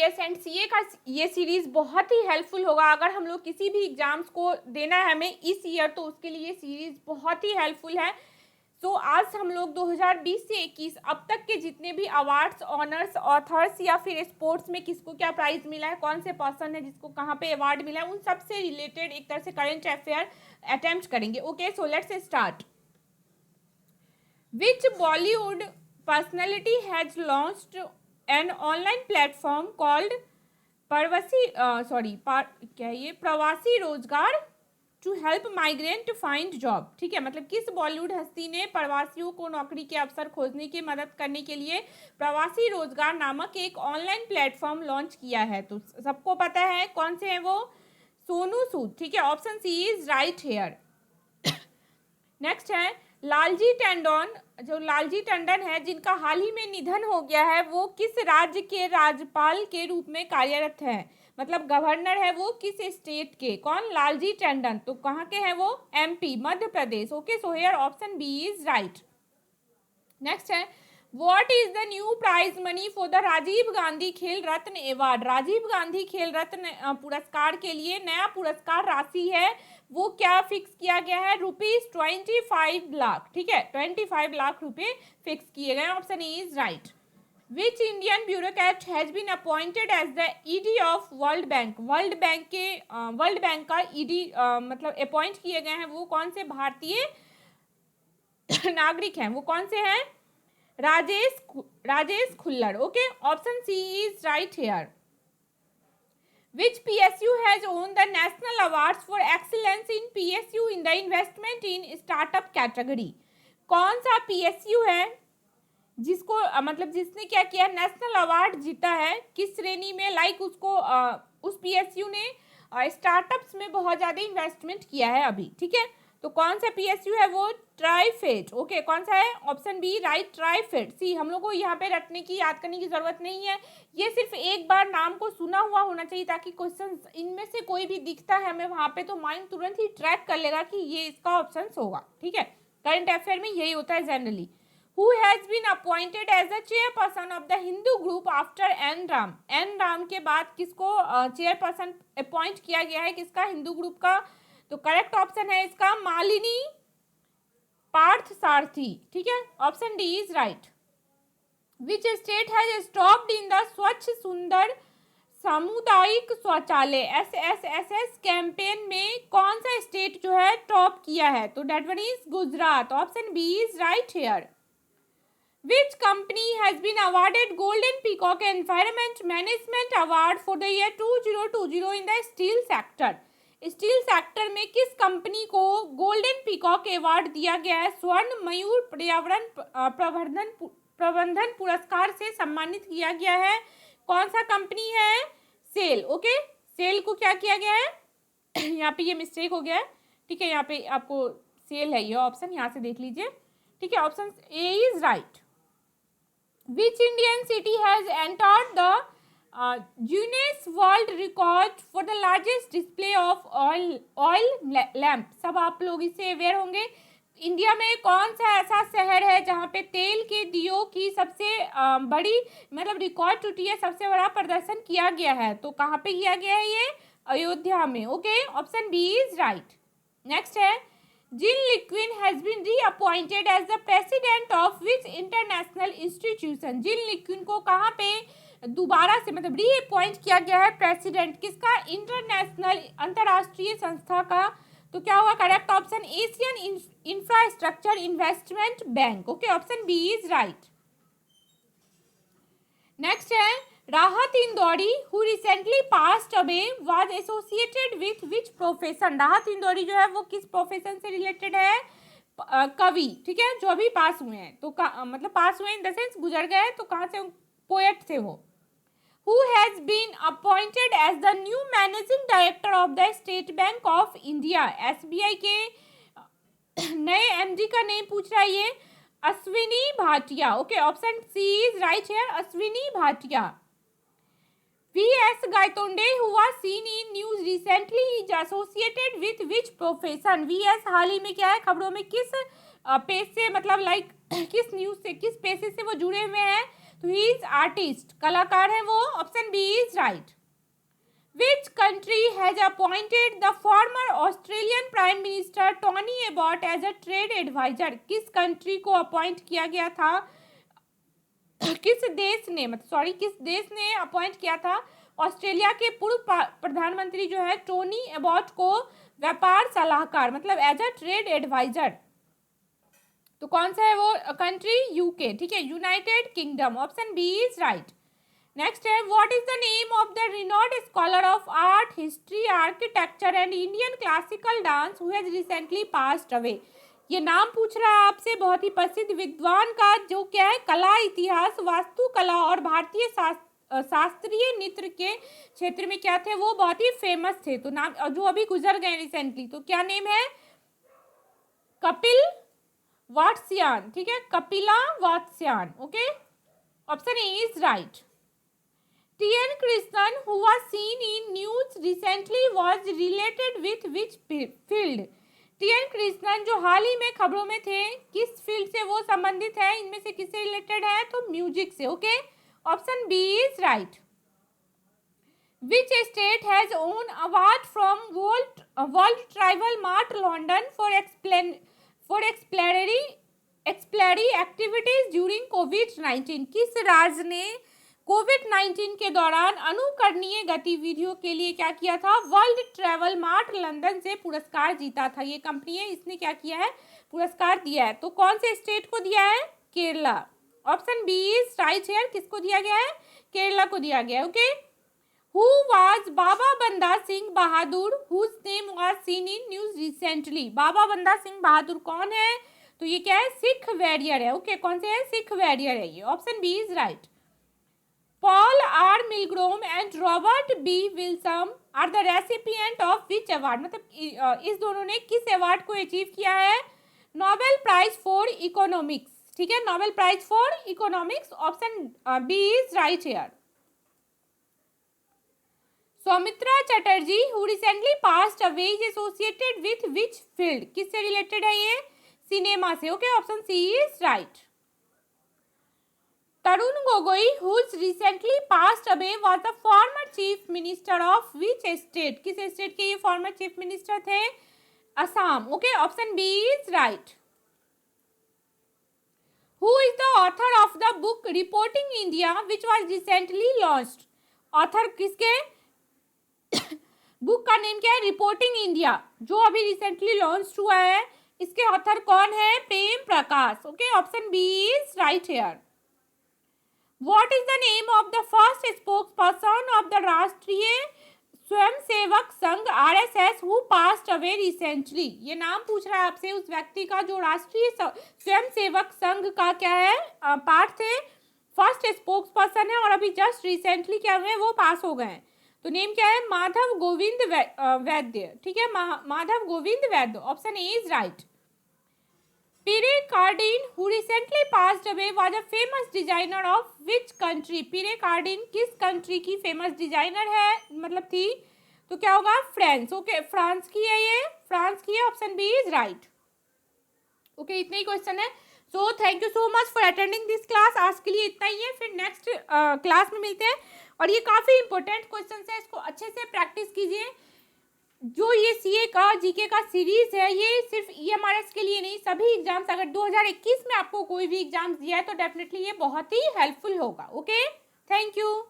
IAS and CA का ये series बहुत ही हेल्पफुल होगा। अगर हम लोग किसी भी एग्जाम्स को देना है हमें इस ईयर, तो उसके लिए ये सीरीज बहुत ही हेल्पफुल है। सो आज हम लोग 2020 से 21 अब तक के जितने भी अवार्ड्स, ऑनर्स, ऑथर्स या फिर स्पोर्ट्स में किसको क्या प्राइज मिला है, कौन से पर्सन है जिसको कहाँ पे अवार्ड मिला है, उन सब से रिलेटेड एक तरह से करेंट अफेयर अटेम्प्ट करेंगे। Okay, so let's start. Which Bollywood personality has launched an online platform called Pravasi Rozgaar to help migrant find job. ठीक है, मतलब किस बॉलीवुड हस्ती ने प्रवासियों को नौकरी के अवसर खोजने की मदद करने के लिए प्रवासी रोजगार नामक एक ऑनलाइन प्लेटफॉर्म लॉन्च किया है? तो सबको पता है कौन से हैं वो, सोनू सूद। ठीक है, option C is right here. नेक्स्ट है लालजी टंडन। जो लालजी टंडन है जिनका हाल ही में निधन हो गया है, वो किस राज्य के राज्यपाल के रूप में कार्यरत है? मतलब गवर्नर है वो किस स्टेट के? कौन? लालजी टंडन। तो कहाँ के हैं वो? MP, Madhya Pradesh. Okay, so here option B is right. Next है what is the new prize money for the Rajiv Gandhi Khel Ratna award? Rajiv Gandhi Khel रत्न पुरस्कार के लिए नया पुरस्कार राशि है वो क्या फिक्स किया गया है? ₹25 लाख। ठीक है, 25 लाख रुपए फिक्स किए गए। Option A is right. Which Indian bureaucrat has been appointed as the ED of World Bank? World Bank का ईडी मतलब अपॉइंट किए गए हैं वो कौन से भारतीय नागरिक हैं? वो कौन से हैं? Rajesh Khullar. Okay, option C is right here. Which PSU has won the National Awards for Excellence in PSU in the Investment in Startup category? कौन सा PSU है जिसको मतलब जिसने क्या किया, नेशनल अवार्ड जीता है किस श्रेणी में? लाइक उसको उस PSU ने स्टार्टअप्स में बहुत ज़्यादा इन्वेस्टमेंट किया है अभी। ठीक है, तो कौन सा PSU है वो? ट्राइफेड। ओके, कौन सा है? Option B right, TRIFED. See, हम लोग को यहाँ पे रटने की, याद करने की जरूरत नहीं है, ये सिर्फ एक बार नाम को सुना हुआ होना चाहिए ताकि क्वेश्चन इनमें से कोई भी दिखता है हमें वहाँ पे तो माइंड तुरंत ही ट्रैक कर लेगा कि ये इसका ऑप्शन होगा। ठीक है, करंट अफेयर में यही होता है generally. Who has been appointed as the chairperson of the Hindu group after N Ram? N Ram के बाद किसको चेयरपर्सन अपॉइंट किया गया है किसका? हिंदू ग्रुप का। तो करेक्ट ऑप्शन है इसका मालिनी पार्थ सारथी। ठीक है, option D is right. Which state has stopped in the स्वच्छ सुंदर सामुदायिक शौचालय SSSS कैंपेन में कौन सा स्टेट जो है टॉप किया है? तो date one is Gujarat. Option B is right here. Which company has been awarded Golden Peacock Environment Management Award for the year 2020 in the steel sector? Steel sector में किस कंपनी को गोल्डन पीकॉक अवार्ड दिया गया है? स्वर्ण मयूर पर्यावरण प्रबंधन पुरस्कार से सम्मानित किया गया है। कौन सा कंपनी है? सेल। ओके, सेल को क्या किया गया है? यहाँ पे ये मिस्टेक हो गया है। ठीक है, यहाँ पे आपको सेल है ये ऑप्शन, यहाँ से देख लीजिए। ठीक है, option A is right. Which Indian city has entered the Guinness World Record for the largest display of oil lamp? सब आप लोग इससे अवेयर होंगे। इंडिया में कौन सा ऐसा शहर है जहाँ पे तेल के दियो की सबसे बड़ी मतलब रिकॉर्ड टूटी है, सबसे बड़ा प्रदर्शन किया गया है? तो कहाँ पे किया गया है ये? अयोध्या में। Okay, option B is right. Next है Jin Liqun has been reappointed as the president of which international institution? Jin Liqun को कहाँ पे दोबारा से मतलब रीअपॉइंट किया गया है प्रेसिडेंट किसका? इंटरनेशनल अंतर्राष्ट्रीय संस्था का। तो क्या होगा correct option? Asian Infrastructure Investment Bank. Okay, option B is right. Next है Rahat Indori who recently passed away was associated with which profession? Rahat Indori जो है वो किस प्रोफेशन से रिलेटेड है? कवि। ठीक है, जो अभी पास हुए हैं तो मतलब पास हुए इन द सेंस गुजर गए, तो कहाँ से? पोएट थे वो। Who has been appointed as the new managing director of the State Bank of India? SBI के नए MD का नेम पूछ रहा है ये, Ashwini Bhatia. Okay, option C is right here, Ashwini Bhatia. V.S. Gaitonde who was seen in news recently is associated with which profession? V.S. हाल ही में क्या है खबरों में किस पेज से मतलब लाइक किस न्यूज से किस पेशे से वो जुड़े हुए हैं? तो ही इज आर्टिस्ट, कलाकार है वो, option B is right. Which country has appointed the former Australian prime minister Tony Abbott as a trade adviser? किस कंट्री को अपॉइंट किया गया था, किस देश ने अपॉइंट किया था ऑस्ट्रेलिया के पूर्व प्रधानमंत्री जो है टोनी एबॉट को व्यापार सलाहकार, मतलब एज अ ट्रेड एडवाइजर? तो कौन सा है वो कंट्री? यूके, ठीक है, United Kingdom, option B is right. Next है, what is the name of the renowned scholar of art, history, architecture and Indian classical dance who has recently passed away? ये नाम पूछ रहा है आपसे बहुत ही प्रसिद्ध विद्वान का, जो क्या है कला, इतिहास, वास्तुकला और भारतीय शास्त्रीय नृत्य के क्षेत्र में क्या थे, वो बहुत ही फेमस थे। तो नाम, जो अभी गुजर गए रिसेंटली, तो क्या नेम है? कपिल वात्स्यायन, ठीक है, Kapila Vatsyayan, okay, option A is right. T N. Krishnan who was seen in news recently was related with which field? TN. Krishnan जो हाल ही में खबरों में थे, किस फील्ड से वो संबंधित है, इनमें से किससे रिलेटेड है? तो म्यूजिक से, okay, option B is right. Which state has won award from World Travel Mart London for exemplary activities during COVID-19? किस राज्य ने कोविड-19 के दौरान अनुकरणीय गतिविधियों के लिए क्या किया था? वर्ल्ड ट्रैवल मार्ट लंदन से पुरस्कार जीता था। ये कंपनी है, इसने क्या किया है? पुरस्कार दिया है। तो कौन से स्टेट को दिया है? Kerala, option B is right here. किसको दिया गया है? केरला को दिया गया है, okay. Who was Baba Banda Singh Bahadur whose name was seen in news recently? Baba Banda Singh बहादुर कौन है? तो ये क्या है? सिख वॉरियर है, ओके, कौन से है? सिख वॉरियर है ये, option B is right. Paul R. Milgrom and Robert B. Wilson are the recipient of which award? मतलब इस दोनों ने किस अवार्ड को अचीव किया है? नोबेल प्राइज फॉर इकोनॉमिक्स, ठीक है, Nobel prize for economics, option B is right here. Soumitra Chatterjee who recently passed away is associated with which field? किससे रिलेटेड है ये? सिनेमा से, okay, option C is right. Tarun Gogoi who's recently passed away was the former chief minister of which state? किस state के ये former chief minister थे? Assam, okay, option B is right. Who is the author of the book Reporting India which was recently launched? Author किसके book का name क्या है? Reporting India, जो अभी रिसेंटली लॉन्च हुआ है। इसके ऑथर कौन है? Prem Prakash, okay, option B is right here. What is the name of the first spokesperson of the राष्ट्रीय Swayamsevak Sangh RSS who passed away recently? ये नाम पूछ रहा है आपसे उस व्यक्ति का जो राष्ट्रीय स्वयंसेवक संघ का क्या है? पार्ट थे, फर्स्ट स्पोक्सपर्सन है और अभी जस्ट रिसेंटली क्या हुए? वो पास हो गए हैं। तो नेम क्या है? माधव गोविंद वैद्य, ठीक है, माधव गोविंद वैद्य, option A is right. Pierre Cardin, who recently passed away, was a famous designer of which country? Pierre Cardin किस कंट्री की फेमस डिजाइनर है, मतलब थी? तो क्या होगा? फ्रांस, ओके, फ्रांस की है ये, फ्रांस की है, option B is right, okay. इतने ही क्वेश्चन है। So thank you so much for attending this class. आज के लिए इतना ही है, फिर नेक्स्ट क्लास में मिलते हैं। और ये काफ़ी इंपॉर्टेंट क्वेश्चन है, इसको अच्छे से प्रैक्टिस कीजिए। जो ये सीए का जीके का सीरीज है, ये सिर्फ ईएमआरएस के लिए नहीं, सभी एग्जाम्स, अगर 2021 में आपको कोई भी एग्जाम्स दिया है तो डेफिनेटली ये बहुत ही हेल्पफुल होगा, ओके। Thank you.